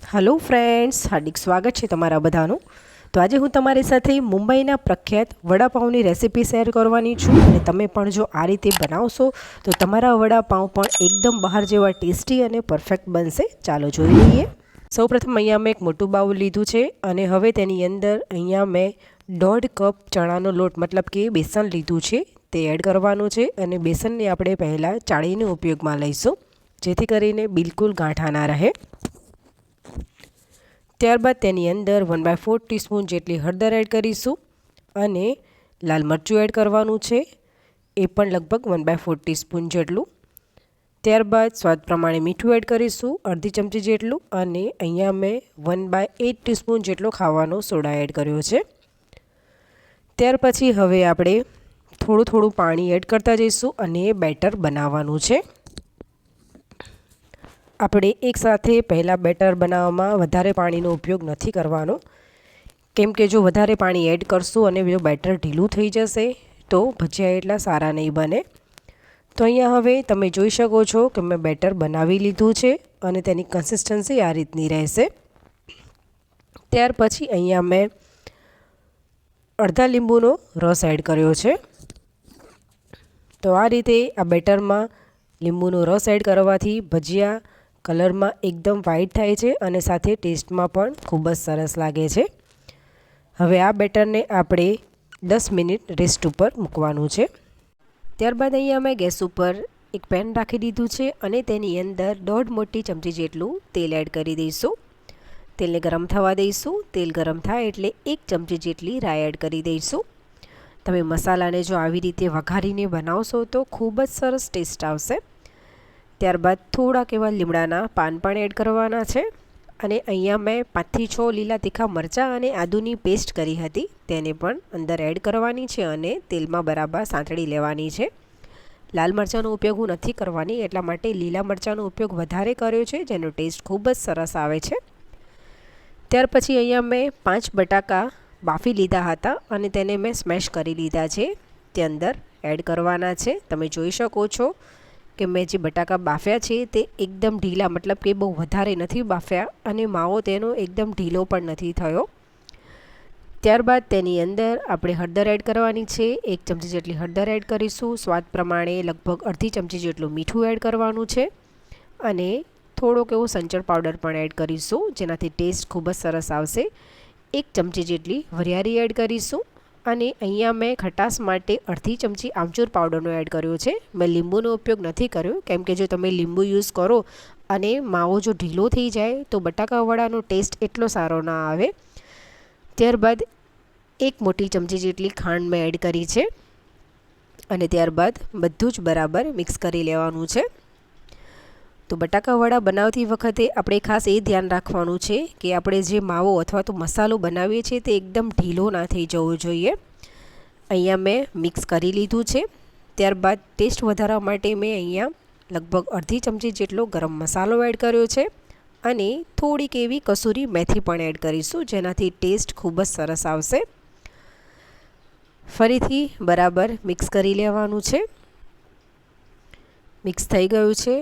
Hello friends, हार्दिक स्वागत है तमारा बधाનું। तो आज हूँ तमारी साथे मुंबईना प्रख्यात वडापावनी रेसिपी शेर करवानी छूं अने तमे पण जो आ रीते बनावशो तो तमारा वडापाव पण एकदम बहार जेवा टेस्टी अने परफेक्ट बनशे। चालो जोई लईए। सौप्रथम अहींया मैं एक मोटुं बाउल लीधुं छे अने हवे तेनी अंदर अहींया मैं 1.5 कप चणानो लोट मतलब कि बेसन लीधुं छे ते एड करवानुं छे अने बेसनने आपणे पहेला चाळीने उपयोगमां लईशुं जेथी करीने बिलकुल गांठा ना रहे। त्यारबाद तेनी अंदर 1/4 टीस्पून जेटली हळदर एड करीशुं अने लाल मरचुं एड करवानुं छे ए पण लगभग 1/4 टीस्पून जेटलुं। त्यारबाद स्वाद प्रमाणे मीठुं एड करीशुं अर्धी चमची जेटलुं अने अहींया मैं 1/8 टीस्पून जेटलो खावानो सोडा एड कर्यो छे। त्यार पछी हवे आपणे थोडुं थोडुं पाणी एड करता जईशुं अने बेटर बनाववानुं छे। આપણે એક સાથે પહેલાં બેટર બનાવવામાં વધારે પાણીનો ઉપયોગ નથી કરવાનો, કેમ કે જો વધારે પાણી એડ કરશું અને જો બેટર ઢીલું થઈ જશે તો ભજીયા એટલા સારા નહીં બને। તો અહીંયા હવે તમે જોઈ શકો છો કે મેં બેટર બનાવી લીધું છે અને તેની કન્સિસ્ટન્સી આ રીતની રહેશે। ત્યાર પછી અહીંયા મેં અડધા લીંબુનો રસ એડ કર્યો છે। તો આ રીતે આ બેટરમાં લીંબુનો રસ એડ કરવાથી ભજીયા कलर में एकदम वाइट थाय छे अने साथे टेस्ट में पण खूब ज सरस लागे छे। हवे आ बेटर ने आपणे 10 मिनिट रेस्ट पर मूकवानुं छे। त्यारबाद अहींया मैं गैस पर एक पेन राखी दीधुं छे अने तेनी अंदर 1.5 मोटी चमची जेटलुं तेल एड करी दईशुं। तेल ने गरम थवा दईशुं। तेल गरम थाय एटले 1 चमची जेटली राई एड करी दईशुं। तमे मसालाने जो आवी रीते वघारीने बनावशो तो खूब ज सरस टेस्ट आवशे। त्यारबाद थोड़ाक एवा લીમડાના પાન પણ એડ કરવાના છે અને અહીંયા મેં 5 થી 6 લીલા તીખા મરચાં અને આદુની પેસ્ટ કરી હતી તેને પણ અંદર એડ કરવાની છે અને તેલમાં બરાબર સાંતળી લેવાની છે। લાલ મરચાંનો ઉપયોગ હું નથી કરવાની એટલા માટે લીલા મરચાંનો ઉપયોગ વધારે કર્યો છે જેનો ટેસ્ટ ખૂબ જ સરસ આવે છે। ત્યાર પછી અહીંયા મેં 5 બટાકા બાફી લીધા હતા અને તેને મેં સ્મેશ કરી લીધા છે તે અંદર એડ કરવાના છે। તમે જોઈ શકો છો કે मैं जे बटाका बाफ्या छे ते एकदम ढीला मतलब कि बहु वधारे नहीं बाफ्या अने मावो तेनो एकदम ढीलो पण नहीं थयो। त्यारबाद तेनी अंदर आपणे हळदर एड करवानी छे। 1 चमची जेटली हळदर एड करीशुं। स्वाद प्रमाणे लगभग अर्धी चमची जेटलुं मीठुं एड करवानुं छे अने थोड़ोक एवो संचर पाउडर पण एड करीशुं जेनाथी टेस्ट खूब ज सरस आवशे। 1 चमची जेटली वरियारी एड करीशुं અને અહીંયા મેં ખટાશ માટે અડધી ચમચી આમચૂર પાવડરનો એડ કર્યો છે। મેં લીંબુનો ઉપયોગ નથી કર્યો કેમ કે જો તમે લીંબુ યુઝ કરો અને માવો જો ઢીલો થઈ જાય તો બટાકાવડાનો ટેસ્ટ એટલો સારો ના આવે। ત્યારબાદ 1 મોટી ચમચી જેટલી ખાંડ મેં એડ કરી છે અને ત્યારબાદ બધું જ બરાબર મિક્સ કરી લેવાનું છે। तो बटाकावड़ा बनावती वखते आपणे खास ए ध्यान राखवानुं छे कि आपणे जे मावो अथवा तो मसालो बनावीए छीए ते एकदम ढीलो ना थई जवो जोईए। अहींया मैं मिक्स करी लीधुं छे। त्यारबाद टेस्ट वधारवा माटे मैं अहींया लगभग अर्धी चमची जेटलो गरम मसालो एड कर्यो छे अने थोड़ीक एवी कसूरी मेथी पण एड करीशुं जेनाथी टेस्ट खूब ज सरस आवशे। फरीथी बराबर मिक्स करी लेवानुं छे। मिक्स थई गयुं छे।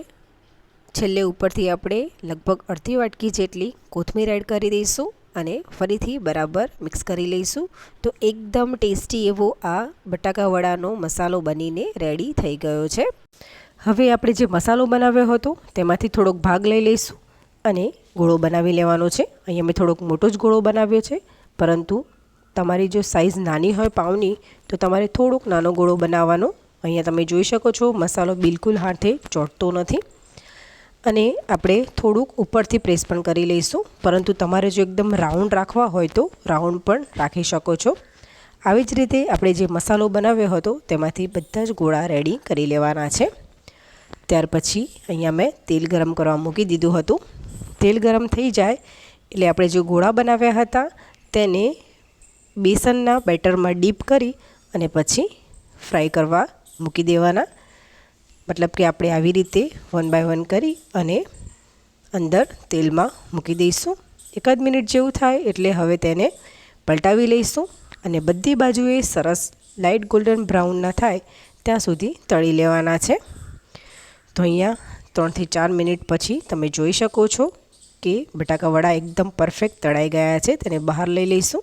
छेल्ले उपरथी आपणे लगभग अर्धी वाटकी जेटली कोथमीर एड करी दईशुं अने फरीथी बराबर मिक्स करी लईशुं तो एकदम टेस्टी एवो आ बटाकावड़ानो मसालो बनीने रेडी थई गयो छे। हवे आपणे जे मसालो बनाव्यो हतो तेमांथी थोड़ोक भाग लई लईशुं अने गोळो बनावी लेवानो छे। अहींया मैं थोड़ोक मोटो ज गोळो बनाव्यो छे परंतु तमारी जो साइज नानी होय पावनी तो तमारे थोड़ोक नानो गोळो बनाववानो। अहींया तमे जोई शको छो मसालो बिलकुल हाथे ચોંટતો નથી અને આપણે થોડુંક ઉપરથી પ્રેસ પણ કરી લઈશું પરંતુ તમારે જો એકદમ રાઉન્ડ રાખવા હોય તો રાઉન્ડ પણ રાખી શકો છો। આવી જ રીતે આપણે જે મસાલો બનાવ્યો હતો તેમાંથી બધા જ ગોળા રેડી કરી લેવાના છે। ત્યાર પછી અહીંયા મેં તેલ ગરમ કરવા મૂકી દીધું હતું। તેલ ગરમ થઈ જાય એટલે આપણે જે ગોળા બનાવ્યા હતા તેને બેસનના બેટરમાં ડીપ કરી અને પછી ફ્રાય કરવા મૂકી દેવાના। मतलब कि આપણે આવી રીતે 1 બાય 1 કરી અને અંદર તેલમાં મૂકી દઈશું। 1 મિનિટ જેવું થાય એટલે હવે તેને પલટાવી લઈશું અને બધી બાજુએ સરસ લાઇટ ગોલ્ડન બ્રાઉન ના થાય ત્યાં સુધી તળી લેવાના છે। તો અહીંયા 3 થી 4 મિનિટ પછી તમે જોઈ શકો છો કે બટાકા વડા એકદમ પરફેક્ટ તળાઈ ગયા છે. તેને બહાર લઈ લઈશું.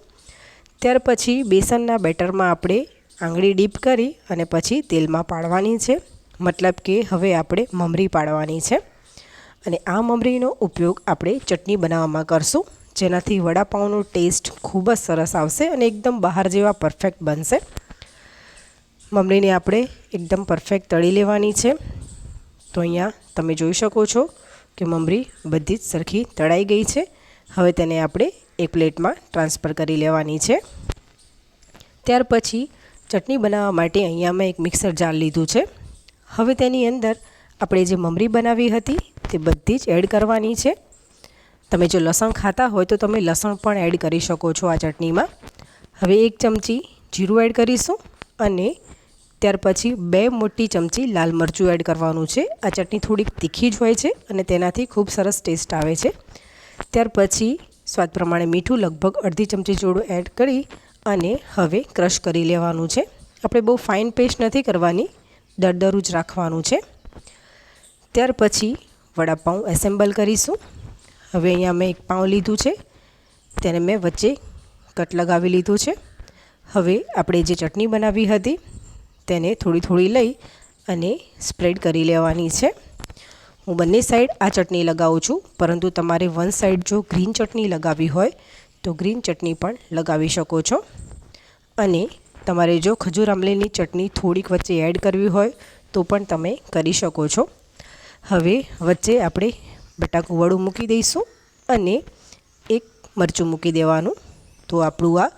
ત્યાર પછી બેસનના બેટરમાં આપણે આંગળી ડીપ કરી અને પછી તેલમાં પાડવાની છે. મતલબ કે હવે આપણે મમરી પાડવાની છે અને આ મમરીનો ઉપયોગ આપણે ચટણી બનાવવામાં કરશું, જેનાથી વડાપાઉંનો ટેસ્ટ ખૂબ જ સરસ આવશે અને એકદમ બહાર જેવા પરફેક્ટ બનશે. મમરીને આપણે એકદમ પરફેક્ટ તળી લેવાની છે. તો અહીંયા તમે જોઈ શકો છો કે મમરી બધી જ સરખી તળાઈ ગઈ છે. હવે તેને આપણે એક પ્લેટમાં ટ્રાન્સફર કરી લેવાની છે. ત્યાર પછી ચટણી બનાવવા માટે અહીંયા મેં એક મિક્સર જાર લીધું છે. હવે તેની અંદર આપણે જે મમરી બનાવી હતી તે બધી જ એડ કરવાની છે. તમે જો લસણ ખાતા હોય તો તમે લસણ પણ એડ કરી શકો છો આ ચટણીમાં. હવે 1 ચમચી જીરું એડ કરીશું અને ત્યાર પછી 2 મોટી ચમચી લાલ મરચું એડ કરવાનું છે. આ ચટણી થોડીક તીખી જ હોય છે અને તેનાથી ખૂબ સરસ ટેસ્ટ આવે છે. ત્યાર પછી સ્વાદ પ્રમાણે મીઠું લગભગ અડધી ચમચી જેટલું એડ કરી અને હવે ક્રશ કરી લેવાનું છે. આપણે બહુ ફાઇન પેસ્ટ નથી કરવાની, દરદરું જ રાખવાનું છે. ત્યાર પછી વડાપાઉં એસેમ્બલ કરીશું. હવે અહીંયા મેં એક પાઉં લીધું છે, તેને મેં વચ્ચે કટ લગાવી લીધું છે. હવે આપણે જે ચટણી બનાવી હતી તેને થોડી થોડી લઈ અને સ્પ્રેડ કરી લેવાની છે. હું બંને સાઈડ આ ચટણી લગાવું છું, પરંતુ તમારે વન સાઈડ જો ગ્રીન ચટણી લગાવી હોય તો ગ્રીન ચટણી પણ લગાવી શકો છો. અને તમારે જો ખજૂર આમલીની ચટણી થોડીક વચ્ચે એડ કરવી હોય તો પણ તમે કરી શકો છો. હવે વચ્ચે આપણે બટાકું વડું મૂકી દઈશું અને એક મરચું મૂકી દેવાનું. તો આપણું આ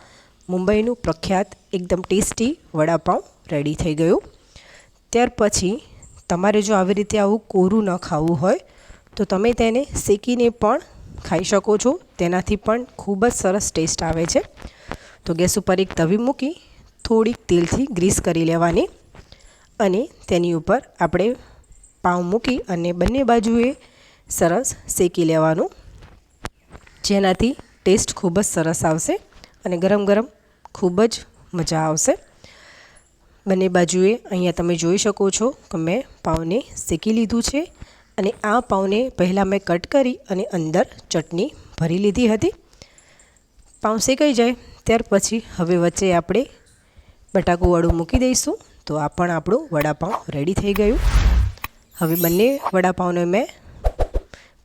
મુંબઈનું પ્રખ્યાત એકદમ ટેસ્ટી વડાપાઉં રેડી થઈ ગયું. ત્યાર પછી તમારે જો આવી રીતે આવું કોરું ન ખાવું હોય તો તમે તેને શેકીને પણ ખાઈ શકો છો. તેનાથી પણ ખૂબ જ સરસ ટેસ્ટ આવે છે. તો ગેસ ઉપર એક તવી મૂકી થોડીક તેલથી ગ્રીસ કરી લેવાની અને તેની ઉપર આપણે પાઉં મૂકી અને બંને બાજુએ સરસ શેકી લેવાનું, જેનાથી ટેસ્ટ ખૂબ જ સરસ આવશે અને ગરમ ગરમ ખૂબ જ મજા આવશે. બંને બાજુએ અહીંયા તમે જોઈ શકો છો કે મેં પાઉંને શેકી લીધું છે અને આ પાઉંને પહેલાં મેં કટ કરી અને અંદર ચટણી ભરી લીધી હતી. પાઉં શેકાઈ જાય ત્યાર પછી હવે વચ્ચે આપણે બટાકું વડું મૂકી દઈશું. તો આ પણ આપણું વડાપાઉં રેડી થઈ ગયું. હવે બંને વડાપાઉંને મેં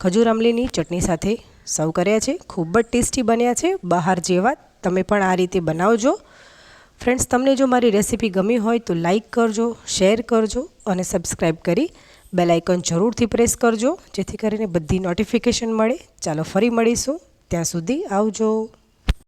ખજૂર આમલીની ચટણી સાથે સર્વ કર્યા છે. ખૂબ જ ટેસ્ટી બન્યા છે, બહાર જેવા. તમે પણ આ રીતે બનાવજો. ફ્રેન્ડ્સ, તમને જો મારી રેસીપી ગમી હોય તો લાઈક કરજો, શેર કરજો અને સબસ્ક્રાઈબ કરી બેલ આઇકન જરૂરથી પ્રેસ કરજો, જેથી કરીને બધી નોટિફિકેશન મળે. ચાલો ફરી મળીશું, ત્યાં સુધી આવજો.